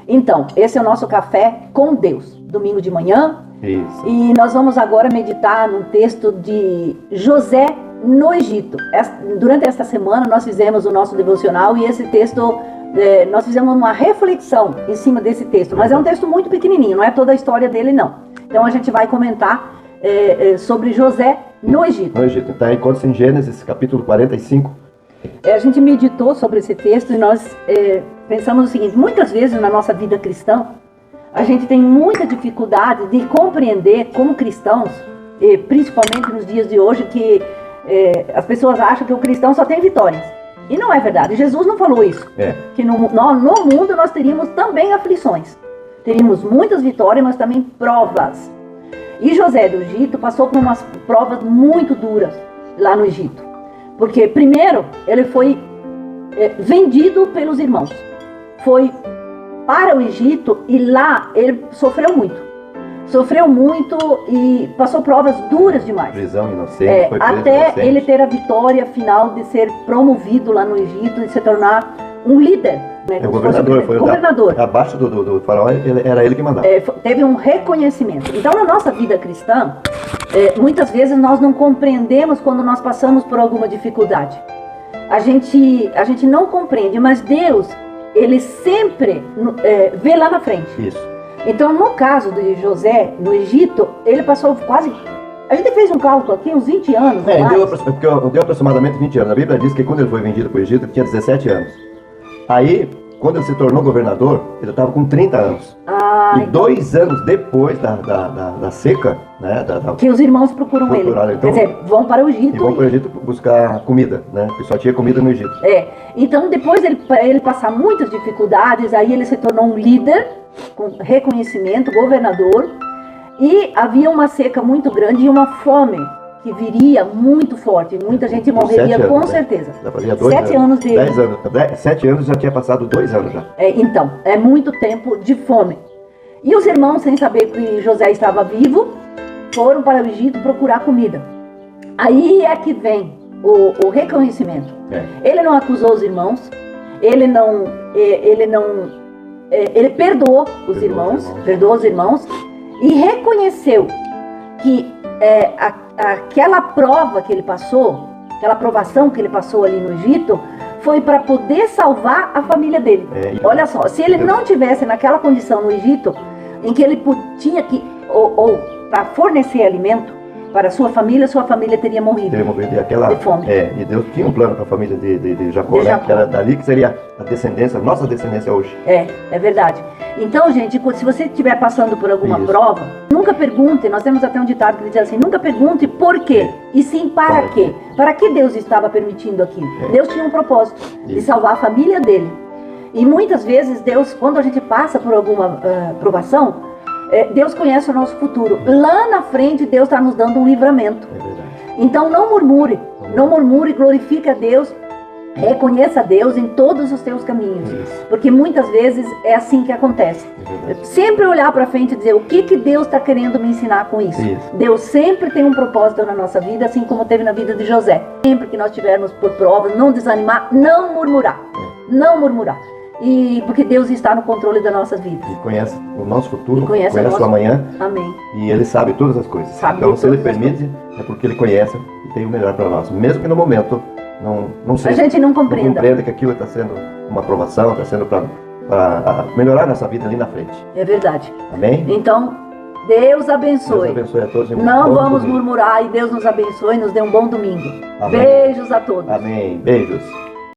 Então, esse é o nosso Café com Deus, domingo de manhã. Isso. E nós vamos agora meditar no texto de José no Egito. Durante esta semana nós fizemos o nosso devocional e esse texto, nós fizemos uma reflexão em cima desse texto. Mas é um texto muito pequenininho, não é toda a história dele não. Então a gente vai comentar sobre José no Egito. No Egito. Então, encontra-se em Gênesis, capítulo 45. A gente meditou sobre esse texto e nós pensamos o seguinte: muitas vezes na nossa vida cristã, a gente tem muita dificuldade de compreender como cristãos, principalmente nos dias de hoje, que as pessoas acham que o cristão só tem vitórias. E não é verdade. Jesus não falou isso. Que no mundo nós teríamos também aflições. Teríamos muitas vitórias, mas também provas. E José do Egito passou por umas provas muito duras lá no Egito. Porque primeiro ele foi vendido pelos irmãos. Foi para o Egito e lá ele sofreu muito. Sofreu muito e passou provas duras demais. Prisão inocente, foi preso até inocente. Ele ter a vitória final de ser promovido lá no Egito e se tornar um líder. Né? O governador, foi governador. Abaixo do faraó, era ele que mandava. Teve um reconhecimento. Então, na nossa vida cristã, muitas vezes nós não compreendemos quando nós passamos por alguma dificuldade. A gente não compreende, mas Deus, Ele sempre vê lá na frente. Isso. Então, no caso de José, no Egito, ele passou quase... A gente fez um cálculo aqui, uns 20 anos. Deu aproximadamente 20 anos. A Bíblia diz que quando ele foi vendido para o Egito, ele tinha 17 anos. Aí, quando ele se tornou governador, ele estava com 30 anos. E 2 anos depois da seca, né, que os irmãos procuram ele. Então, quer dizer, vão para o Egito. E vão para o Egito buscar comida, né? Porque só tinha comida no Egito. Então, depois ele passar muitas dificuldades, aí ele se tornou um líder, com reconhecimento, governador. E havia uma seca muito grande e uma fome que viria muito forte. Muita gente morreria, com certeza. 7 anos dele. 10 anos. 7 anos já tinha passado 2 anos já. Então, é muito tempo de fome. E os irmãos, sem saber que José estava vivo, foram para o Egito procurar comida. Aí é que vem o reconhecimento. Ele não acusou os irmãos, ele perdoou os irmãos e reconheceu que aquela prova que ele passou, aquela provação que ele passou ali no Egito, foi para poder salvar a família dele. Olha só, se ele não tivesse naquela condição no Egito, em que ele tinha que, ou para fornecer alimento para sua família teria morrido. De fome. E Deus tinha um plano para a família de Jacó, né? Que era dali que seria a descendência, a nossa descendência hoje. É verdade. Então, gente, se você estiver passando por alguma prova, nunca pergunte, nós temos até um ditado que diz assim: nunca pergunte por quê, e sim para quê. Para que Deus estava permitindo aquilo? Deus tinha um propósito, de salvar a família dele. E muitas vezes Deus, quando a gente passa por alguma provação, Deus conhece o nosso futuro. Lá na frente Deus está nos dando um livramento. Então não murmure, glorifique a Deus, reconheça a Deus em todos os teus caminhos. Porque muitas vezes é assim que acontece. Sempre olhar para frente e dizer: o que Deus está querendo me ensinar com isso? Deus sempre tem um propósito na nossa vida, assim como teve na vida de José. Sempre que nós tivermos por provas, não desanimar, não murmurar. E porque Deus está no controle da nossa vida. E conhece o nosso futuro, conhece o amanhã. Amém. E Ele sabe todas as coisas. Então, se Ele permite, é porque Ele conhece e tem o melhor para nós. Mesmo que no momento não seja, a gente não compreenda. Não compreenda que aquilo está sendo uma aprovação, está sendo para melhorar nossa vida ali na frente. É verdade. Amém? Então, Deus abençoe. Deus abençoe a todos. Não vamos murmurar, e Deus nos abençoe e nos dê um bom domingo. Amém. Beijos a todos. Amém. Beijos.